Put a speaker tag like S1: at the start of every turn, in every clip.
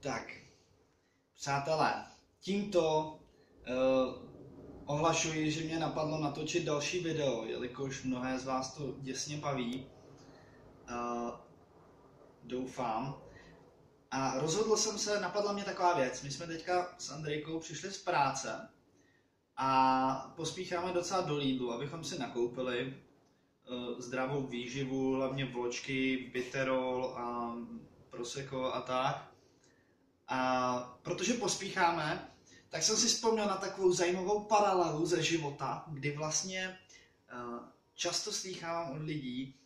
S1: Tak, přátelé, tímto ohlašuji, že mě napadlo natočit další video, jelikož mnohé z vás to děsně baví. Doufám. A rozhodl jsem se, napadla mě taková věc. My jsme teďka s Andrejkou přišli z práce a pospícháme docela do Lidlu, abychom si nakoupili zdravou výživu, hlavně vločky, Biterol a Prosecco a tak. A protože pospícháme, tak jsem si vzpomněl na takovou zajímavou paralelu ze života, kdy vlastně často slýchávám od lidí,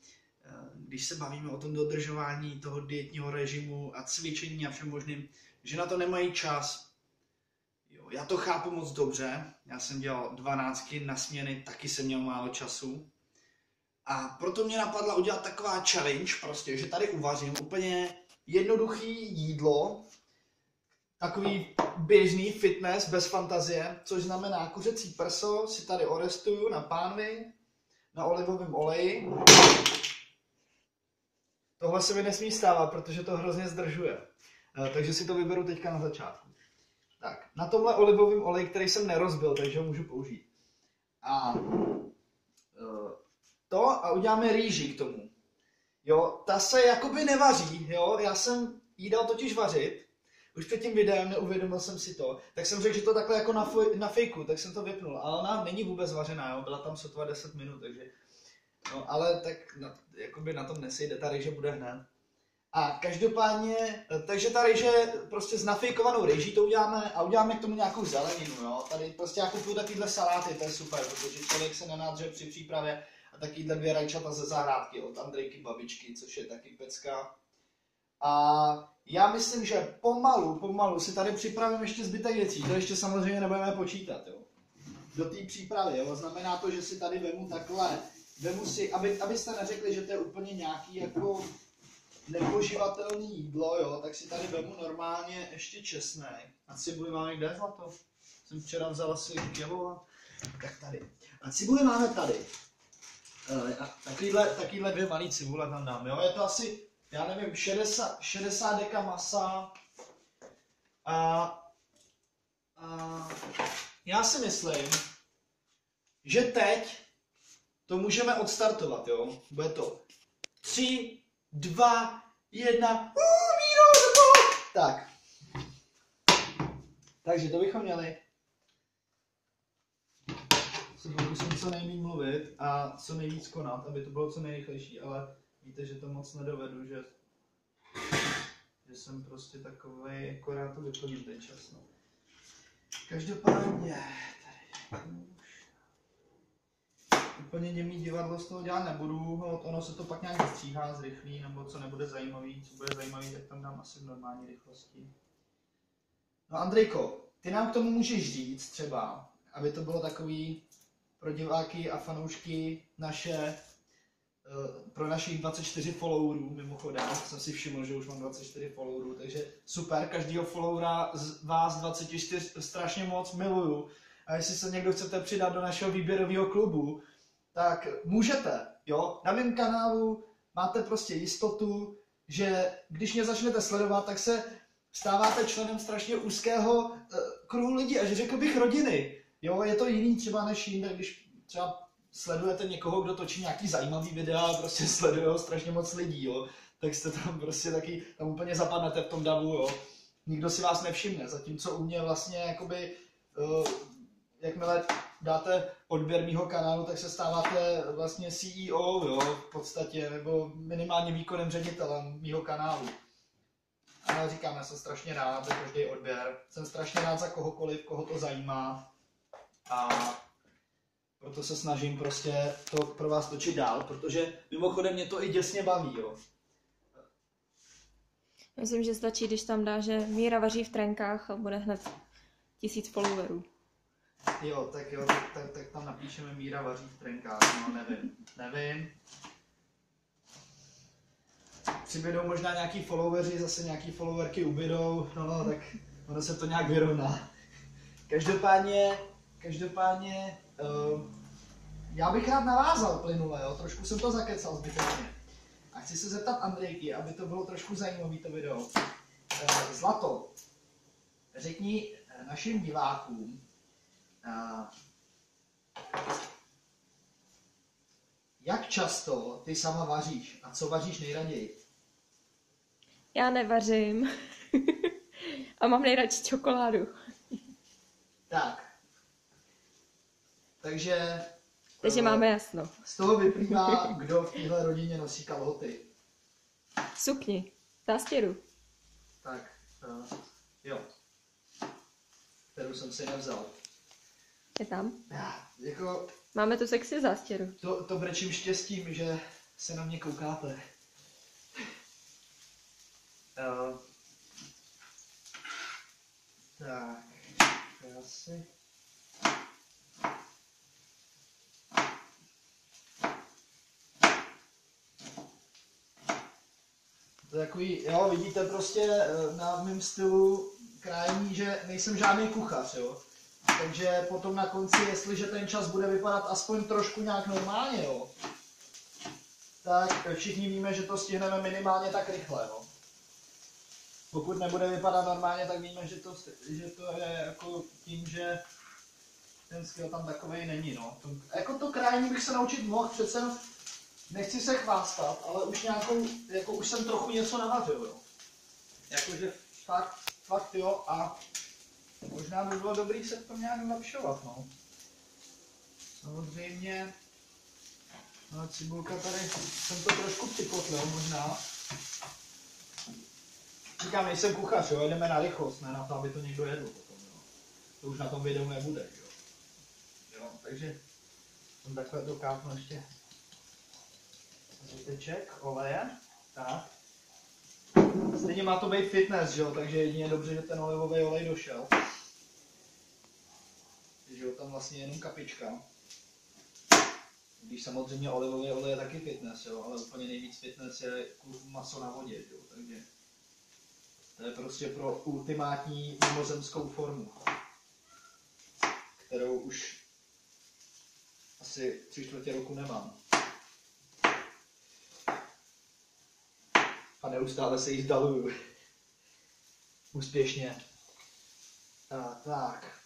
S1: když se bavíme o tom dodržování toho dietního režimu a cvičení a všem možným, že na to nemají čas. Jo, já to chápu moc dobře, já jsem dělal 12 na směny, taky jsem měl málo času. A proto mě napadla udělat taková challenge, prostě, že tady uvařím úplně jednoduchý jídlo, takový běžný fitness bez fantazie, což znamená kuřecí prso si tady orestuju na pánvi, na olivovém oleji. Tohle se mi nesmí stávat, protože to hrozně zdržuje. Takže si to vyberu teďka na začátku. Tak, na tomhle olivovém oleji, který jsem nerozbil, takže ho můžu použít. A a uděláme rýži k tomu. Jo, ta se jakoby nevaří, jo, já jsem jí dal totiž vařit, už před tím videem neuvědomil jsem si to, tak jsem řekl, že to takhle jako na fejku, tak jsem to vypnul, ale ona není vůbec vařená, jo, byla tam sotva 10 minut, takže, no, ale tak jakoby na tom nesejde, ta rýže bude hned. A každopádně, takže ta rýže prostě s nafejkovanou rýží to uděláme a uděláme k tomu nějakou zeleninu, jo, tady prostě já kupuju takovýhle saláty, to je super, protože člověk se nenádře při přípravě. A takovýhle 2 rajčata ze zahrádky od Andrejky babičky, což je taky pecka. A já myslím, že pomalu si tady připravím ještě zbytek věcí. To ještě samozřejmě nebudeme počítat, jo. Do té přípravy, jo. Znamená to, že si tady vemu takhle, vemu si, abyste neřekli, že to je úplně nějaký jako nepoživatelný jídlo, jo, tak si tady vemu normálně ještě česnek. A cibuli máme kde, zlato? Jsem včera vzal asi kilo, tak tady. A cibuli máme tady. Takovýhle 2 malý cibule tam dám, jo, je to asi, já nevím, 60 deka masa a já si myslím, že teď to můžeme odstartovat, jo, bude to 3, 2, 1, tak, takže to bychom měli. Se pokusím co nejméně mluvit a co nejvíc konat, aby to bylo co nejrychlejší, ale víte, že to moc nedovedu, že jsem prostě takovej, akorát to vyplním ten čas. No. Každopádně, tady úplně němý divadlo z toho dělat nebudu, ono se to pak nějak vystříhá, zrychlí, nebo co nebude zajímavý, co bude zajímavý, tak tam dám asi v normální rychlosti. No Andrejko, ty nám k tomu můžeš říct třeba, aby to bylo takový pro diváky a fanoušky pro našich 24 followerů, mimochodem, jsem si všiml, že už mám 24 followerů, takže super, každýho followera z vás 24 strašně moc miluju. A jestli se někdo chcete přidat do našeho výběrového klubu, tak můžete, jo. Na mém kanálu máte prostě jistotu, že když mě začnete sledovat, tak se stáváte členem strašně úzkého kruhu lidí, až řekl bych rodiny. Jo, je to jiný třeba než jinde, když třeba sledujete někoho, kdo točí nějaký zajímavý videa a prostě sleduje ho strašně moc lidí, jo, tak jste tam prostě taky, tam úplně zapadnete v tom davu, jo. Nikdo si vás nevšimne, zatímco u mě vlastně jakoby, jakmile dáte odběr mýho kanálu, tak se stáváte vlastně CEO, jo, v podstatě, nebo minimálně výkonným ředitelem mýho kanálu. Ale říkám, já jsem strašně rád za každý odběr, jsem strašně rád za kohokoliv, koho to zajímá. A proto se snažím prostě to pro vás točit dál, protože mimochodem mě to i děsně baví, jo.
S2: Myslím, že stačí, když tam dá, že Míra vaří v trenkách a bude hned 1000 followerů.
S1: Jo, tak tam napíšeme Míra vaří v trenkách, no nevím. Přibydou možná nějaký followeri, zase nějaký followerky ubydou, no tak ono se to nějak vyrovná. Každopádně, já bych rád navázal plynule, jo? Trošku jsem to zakecal zbytečně. A chci se zeptat Andrejky, aby to bylo trošku zajímavý to video. Zlato, řekni našim divákům, jak často ty sama vaříš a co vaříš nejraději?
S2: Já nevařím. A mám nejradši čokoládu.
S1: Tak. Takže
S2: máme jasno.
S1: z toho vyplývá, kdo v téhle rodině nosí kalhoty.
S2: Sukni. Zástěru.
S1: Tak, jo. Kterou jsem si nevzal.
S2: Je tam?
S1: Jako,
S2: Máme tu sexy zástěru.
S1: to brečím štěstím, že se na mě koukáte. Tak, já si... To je takový, jo, vidíte prostě na mém stylu krájení, že nejsem žádný kuchař, jo. Takže potom na konci, jestliže ten čas bude vypadat aspoň trošku nějak normálně, jo, tak všichni víme, že to stihneme minimálně tak rychle, jo. Pokud nebude vypadat normálně, tak víme, že to je jako tím, že ten skill tam takovej není, no. Jako to krájení bych se naučit mohl, přece nechci se chvástat, ale už nějakou, jako už jsem trochu něco navařil, jo. Jakože fakt jo, a možná by bylo dobrý se v tom nějak zlepšovat, no. Samozřejmě, no, cibulka tady, jsem to trošku připotlil možná. Říkám, nejsem kuchař, jo, jdeme na rychlost, ne na to, aby to někdo jedl potom, jo. To už na tom videu nebude, jo. Jo, takže jsem takhle dokápnu ještě zbyteček oleje, tak. Stejně má to být fitness, jo, takže jedině dobře, že ten olivový olej došel. Takže je tam vlastně jenom kapička. Když samozřejmě olivový olej je taky fitness, jo, ale úplně nejvíc fitness je maso na vodě, jo, takže to je prostě pro ultimátní mimozemskou formu, kterou už asi 3/4 roku nemám. A neustále se jí zdaluju. Úspěšně. Tak.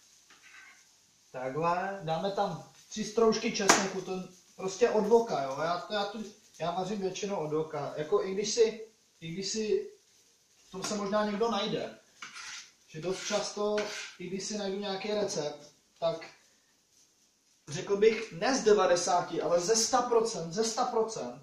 S1: Takhle. Dáme tam 3 stroužky česneku, to prostě od voka, jo. Já vařím většinou od voka. Jako i když si v tom se možná někdo najde. Že dost často, i když si najdu nějaký recept, tak řekl bych ne z 90, ale ze 100%,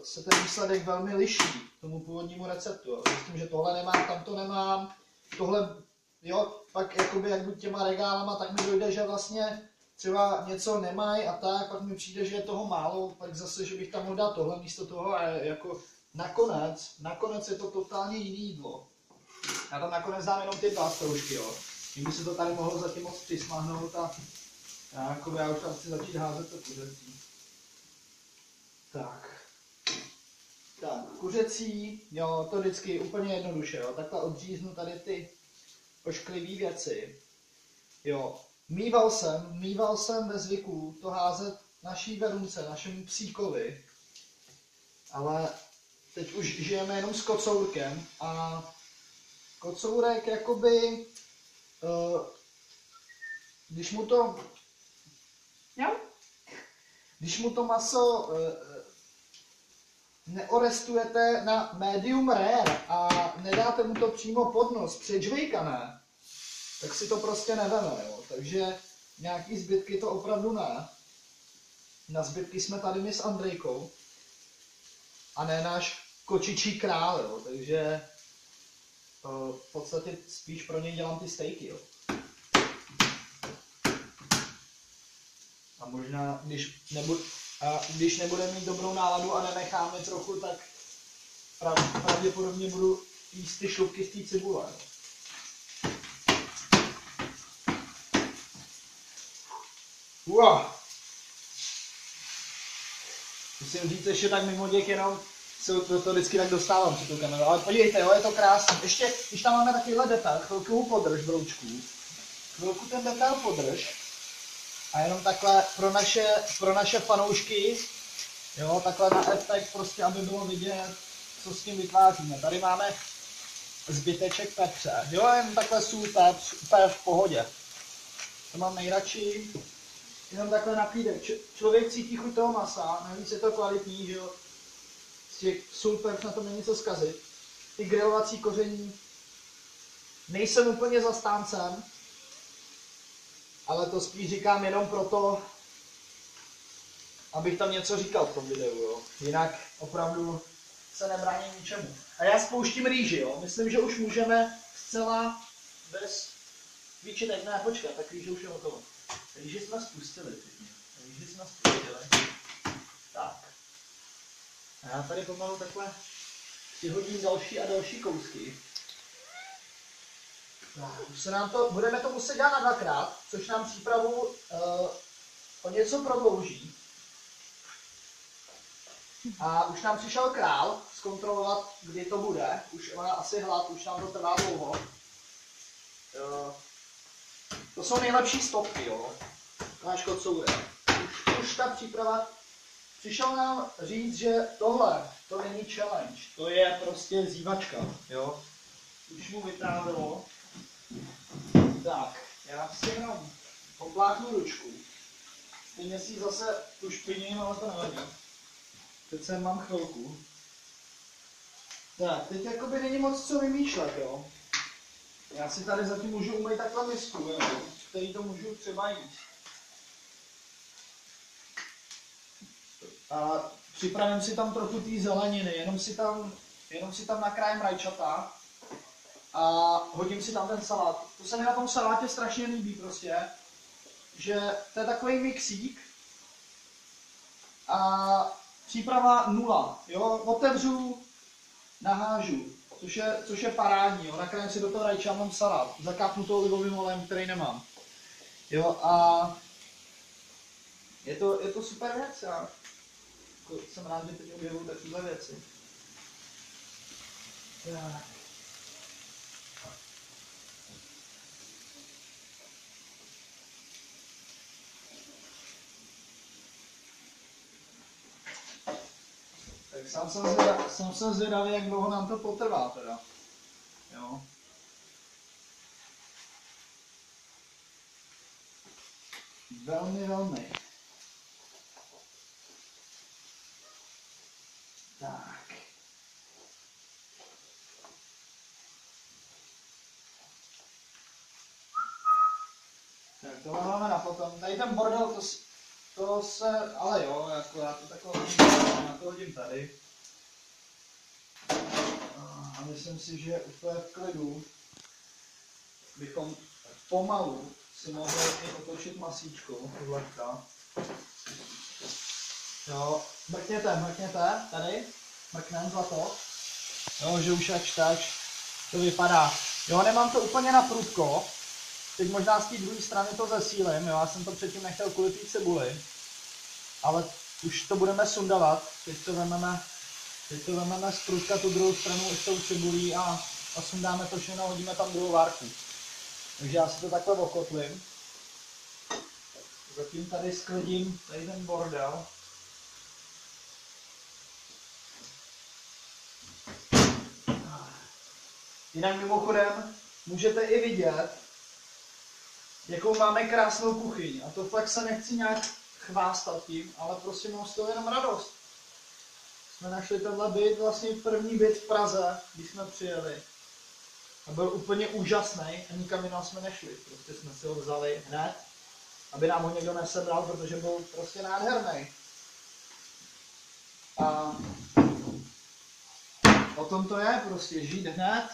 S1: se ten výsledek velmi liší tomu původnímu receptu. Myslím, že tohle nemám, tamto nemám, tohle, jo, pak jakoby jak jdu těma regálama, tak mi dojde, že vlastně třeba něco nemají a tak, pak mi přijde, že je toho málo, pak zase, že bych tam mohl dát tohle místo toho a jako nakonec je to totálně jiný jídlo. Já tam nakonec dám jenom ty 2 stroužky, jo. Tím by se to tady mohlo zatím moc přismáhnout a já už tam chci začít házet to kuřecí. Tak, kuřecí, jo, to vždycky úplně jednoduše, jo, takhle odříznu tady ty ošklivé věci, jo. Mýval jsem ve zvyku to házet naší Verunce, našemu psíkovi, ale teď už žijeme jenom s kocourkem a kocourek jakoby, když mu to maso neorestujete na medium rare a nedáte mu to přímo pod nos, předžvejkané, tak si to prostě neveme, jo. Takže nějaký zbytky to opravdu ne. Na zbytky jsme tady my s Andrejkou a ne náš kočičí král, jo. Takže v podstatě spíš pro něj dělám ty stejky, jo. A možná, když nebude mít dobrou náladu a nenecháme trochu, tak pravděpodobně budu jíst ty šlupky z té cibule. Wow. Musím říct ještě tak mimo děk, jenom se to vždycky tak dostávám při tu kameru. Ale podívejte, jo, je to krásné. Ještě, když tam máme takovýhle detail, chvilku ho podrž, broučku. Chvilku ten detail podrž. A jenom takhle pro naše fanoušky, jo, takhle na efekt prostě, aby bylo vidět, co s tím vytváříme. Tady máme zbyteček pepře. Jo, jen takhle sůl, pepř, úplně v pohodě. To mám nejradši. Jenom takhle na klídek. Člověk cítí chuť toho masa, navíc je to kvalitní, že jo. Z těch sůl, pepř na tom není co zkazit. Ty grilovací koření nejsem úplně zastáncem, ale to spíš říkám jenom proto, abych tam něco říkal v tom videu, jo. Jinak opravdu se nebráním ničemu. A já spouštím rýži, jo. Myslím, že už můžeme zcela bez výčitek. Ne, počkat, tak rýže už je hotovo. Rýži jsme spustili, Tak. A já tady pomalu takhle přihodím další a další kousky. Už se nám to, budeme to muset dělat na dvakrát, což nám přípravu o něco prodlouží. A už nám přišel král zkontrolovat, kdy to bude. Už má asi hlad, už nám to trvá dlouho. To jsou nejlepší stopky, jo. Náš kocourek. Už ta příprava. Přišel nám říct, že tohle, to není challenge. To je prostě zývačka, jo. Už mu vytrávilo. Tak, já si jenom popláchnu ručku. Stejně si zase tu špiním, ale to nevadí. Přece mám chvilku. Tak, teď jakoby není moc co vymýšlet, jo. Já si tady zatím můžu umýt takhle misku, jo, který to můžu třeba jít. A připravím si tam trochu té zeleniny, jenom si tam nakrájím rajčata a hodím si tam ten salát. To se mi na tom salátě strašně líbí prostě, že to je takový mixík a příprava 0, jo, otevřu, nahážu, což je parádní, jo, nakrájím si do toho rajča, mám salát, zakápnu to olivovým olejem, který nemám, jo, a je to super věc, já jsem rád, že teď objevuju takové věci. Tak sám jsem zvědavý, jak dlouho nám to potrvá teda. Jo. Velmi. Tak. Tak tohle máme na potom. Tady ten bordel, to se, ale jo, jako já to takhle hodím tady. A myslím si, že úplně v klidu bychom pomalu si mohli i otočit masíčko, zlehka. Jo, mrkněte, tady, mrknem zlato. Jo, že už jak to vypadá. Jo, nemám to úplně na prudko. Teď možná z té druhé strany to zesílím, jo, já jsem to předtím nechtěl kvůli té cibuli. Ale už to budeme sundavat, teď to vememe z prudka tu druhou stranu i s tou cibulí a sundáme to všechno, hodíme tam druhou várku. Takže já si to takhle okotlím. Zatím tady sklidím tady ten bordel. Jinak mimochodem můžete i vidět, jakou máme krásnou kuchyň. A to fakt se nechci nějak chvástat tím, ale prostě mám z toho jenom radost. Jsme našli tenhle byt, vlastně první byt v Praze, když jsme přijeli. A byl úplně úžasný a nikam jinam jsme nešli. Prostě jsme si ho vzali hned, aby nám ho někdo nesebral, protože byl prostě nádherný. A o tom to je, prostě žít hned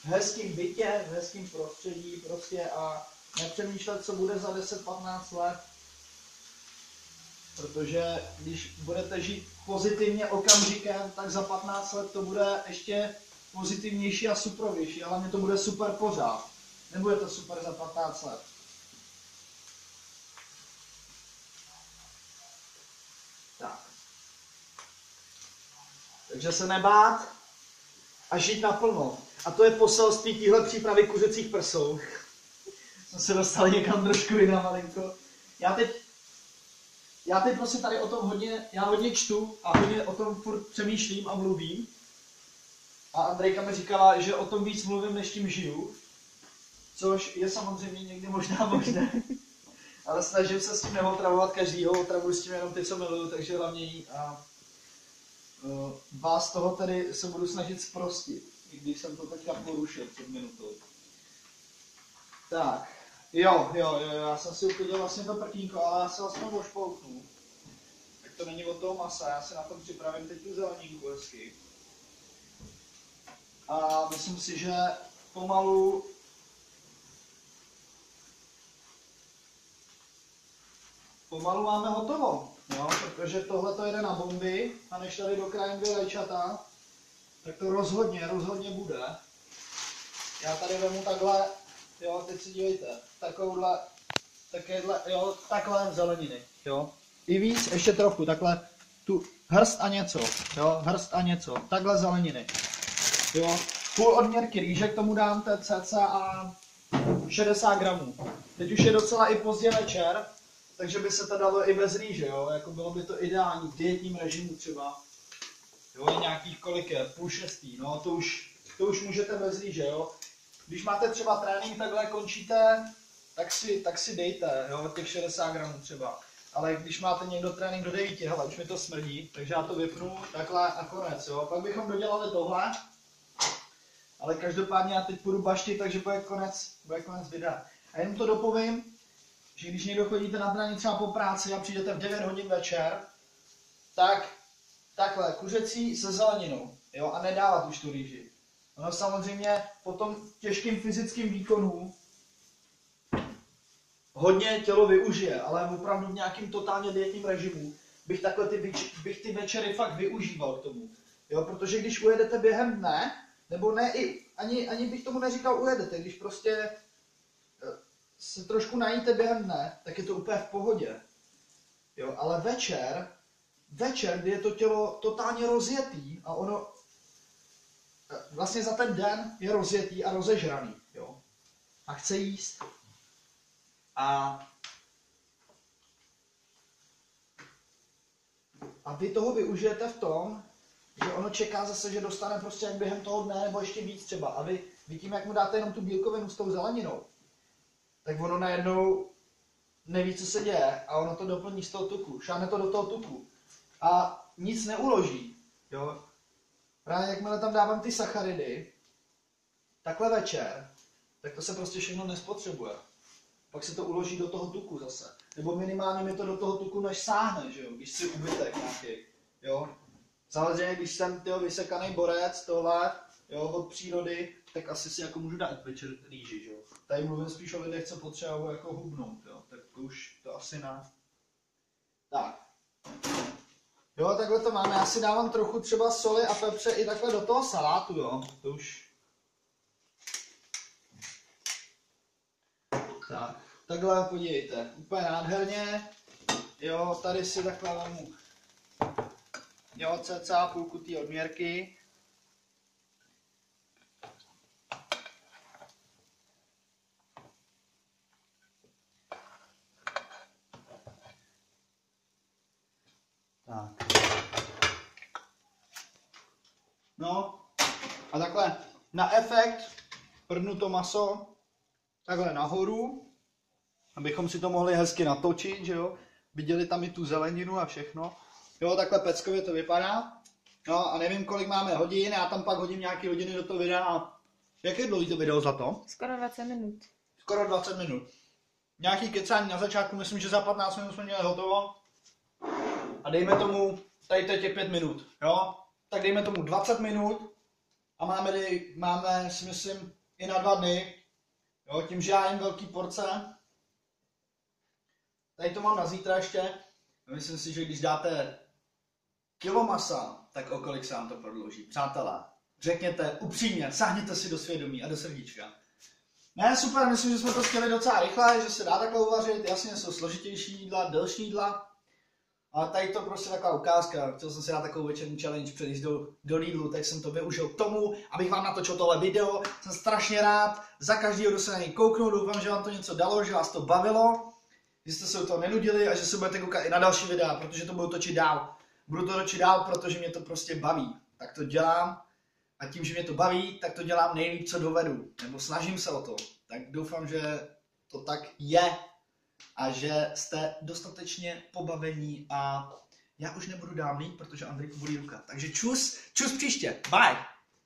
S1: v hezkém bytě, v hezkém prostředí prostě a nepřemýšlet, co bude za 10-15 let. Protože když budete žít pozitivně okamžikem, tak za 15 let to bude ještě pozitivnější a supervější, ale hlavně to bude super pořád. Nebude to super za 15 let. Tak. Takže se nebát a žít naplno. A to je poselství téhle přípravy kuřecích prsou. Jsme se dostali někam trošku jinam malinko. Já teď prostě tady o tom hodně čtu a hodně o tom furt přemýšlím a mluvím. A Andrejka mi říkala, že o tom víc mluvím, než tím žiju. Což je samozřejmě někdy možná možné. Ale snažím se s tím neotravovat každýho, otravuji s tím jenom ty, co miluju, takže hlavně jí. A vás toho tedy se budu snažit zprostit, i když jsem to teďka porušil před minutou. Tak, jo, já jsem si uklidil vlastně to prkínko, ale já se vlastně ošpoutnu. Tak to není od toho masa, já si na tom připravím teď tu zeleninku hezky. A myslím si, že pomalu máme hotovo, jo? Protože tohle to jede na bomby a než tady dokrájím 2 rajčata, tak to rozhodně bude. Já tady vemu takhle, jo, teď si dívejte, takhle zeleniny, jo. I víc, ještě trochu, takhle tu hrst a něco, jo, takhle zeleniny, jo. Půl odměrky rýže k tomu dám, to je cca 60 gramů. Teď už je docela i pozdě večer, takže by se to dalo i bez rýže, jo, jako bylo by to ideální v dietním režimu třeba. Jo, je nějakých kolik je, 5:30, no to už můžete bez rýže, jo. Když máte třeba trénink, takhle končíte, tak si dejte, jo, těch 60 gramů třeba. Ale když máte někdo trénink do 9, hele, už mi to smrdí, takže já to vypnu, takhle a konec, jo. Pak bychom dodělali tohle, ale každopádně já teď půjdu baštit, takže bude konec videa. A jenom to dopovím, že když někdo chodíte na trénink třeba po práci a přijdete v 9 hodin večer, tak takhle, kuřecí se zeleninou, jo, a nedávat už tu rýži. Ono samozřejmě po tom těžkým fyzickým výkonu hodně tělo využije, ale opravdu v nějakým totálně dietním režimu bych takhle ty večery fakt využíval k tomu. Jo, protože když ujedete během dne, nebo ne, ani bych tomu neříkal ujedete, když prostě se trošku najíte během dne, tak je to úplně v pohodě. Jo, ale večer, kdy je to tělo totálně rozjetý a ono vlastně za ten den je rozjetý a rozežraný, jo. A chce jíst. A vy toho využijete v tom, že ono čeká zase, že dostane prostě jak během toho dne, nebo ještě víc třeba. A vy tím, jak mu dáte jenom tu bílkovinu s tou zeleninou, tak ono najednou neví, co se děje a ono to doplní z toho tuku. Šáhne to do toho tuku. A nic neuloží, jo. Právě jakmile tam dávám ty sacharidy, takhle večer, tak to se prostě všechno nespotřebuje. Pak se to uloží do toho tuku zase. Nebo minimálně mi to do toho tuku než sáhne, že jo, když si ubytek nějaký, jo. Samozřejmě, když jsem vysekaný borec, tohle, jo, od přírody, tak asi si jako můžu dát večer rýži, že jo. Tady mluvím spíš o lidech, co potřebují jako hubnout, jo, tak to už to asi ne. Tak. Jo, takhle to máme. Já si dávám trochu třeba soli a pepře i takhle do toho salátu, jo. To už. Tak, takhle podívejte. Úplně nádherně. Jo, tady si takhle vemu. Jo, cca půlku té odměrky. Tak. No, a takhle na efekt prdnu to maso takhle nahoru, abychom si to mohli hezky natočit, že jo. Viděli tam i tu zeleninu a všechno. Jo, takhle peckově to vypadá. No a nevím, kolik máme hodin, já tam pak hodím nějaký hodiny do toho videa. Jak je dlouhý to video za to?
S2: Skoro 20 minut.
S1: Skoro 20 minut. Nějaký kecání na začátku, myslím, že za 15 minut jsme měli hotovo. A dejme tomu, tady teď je 5 minut, jo? Tak dejme tomu 20 minut a máme si myslím, i na 2 dny. Jo, tím, že já jim velký porce. Tady to mám na zítra ještě. Myslím si, že když dáte kilo masa, tak o kolik se vám to prodlouží. Přátelé, řekněte upřímně, sáhněte si do svědomí a do srdíčka. Ne, super, myslím, že jsme to chtěli docela rychle, že se dá takhle uvařit. Jasně, jsou složitější jídla, delší jídla. Ale tady to prostě taková ukázka. Chtěl jsem si dát takovou večerní challenge, předjíst do Lidlu, tak jsem to využil k tomu, abych vám natočil tohle video. Jsem strašně rád za každého, kdo se na něj kouknul. Doufám, že vám to něco dalo, že vás to bavilo, že jste se u toho nenudili a že se budete koukat i na další videa, protože to budu točit dál. Budu to točit dál, protože mě to prostě baví. Tak to dělám. a tím, že mě to baví, tak to dělám nejlíp, co dovedu. Nebo snažím se o to. Tak doufám, že to tak je a že jste dostatečně pobavení a já už nebudu dál mít, protože Andrejku bolí ruka. Takže čus příště. Bye!